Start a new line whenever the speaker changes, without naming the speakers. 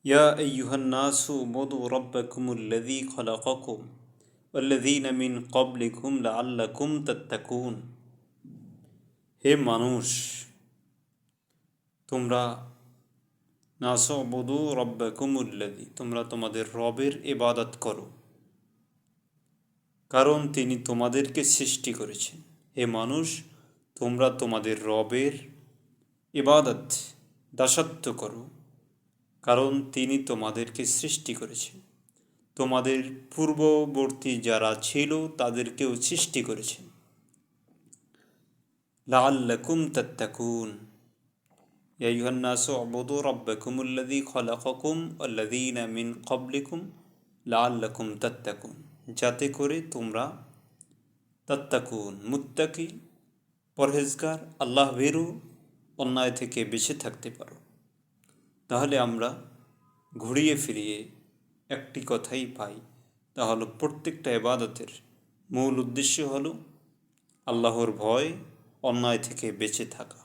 ইয়া আইয়ুহান নাসু উবুদু রাব্বাকুমুল্লাযী খালাকাকুম ওয়াল্লাযীনা মিন ক্বাবলিকুম লাআল্লাকুম তাত্তাকুন। হে মানুষ, তোমরা নাসু উবুদু রাব্বাকুমুল্লাযী, তোমরা তোমাদের রবের ইবাদত করো, কারণ তিনি তোমাদেরকে সৃষ্টি করেছেন। হে মানুষ, তোমরা তোমাদের রবের ইবাদত দাসত্ব করো, কারণ তিনি তোমাদেরকে সৃষ্টি করেছেন। তোমাদের পূর্ববর্তী যারা ছিল তাদেরকেও সৃষ্টি করেছেন। লাআল্লাকুম তাত্তাকুন। ইয়া আইয়ুহান নাসু উবুদু রাব্বাকুমুল্লাযী খালাকাকুম ওয়াল্লাযীনা মিন ক্বাবলিকুম লাআল্লাকুম তাত্তাকুন, যাতে করে তোমরা তাত্তাকুন, মুত্তাকি, পরহেজগার, আল্লাহ ভীরু, অন্যায় থেকে বেঁচে থাকতে পারো। তাহলে আমরা ঘুরিয়ে ফিরিয়ে একটি কথাই পাই, তা হলো প্রত্যেকটা ইবাদতের মূল উদ্দেশ্য হলো আল্লাহর ভয়, অন্যায় থেকে বেঁচে থাকা।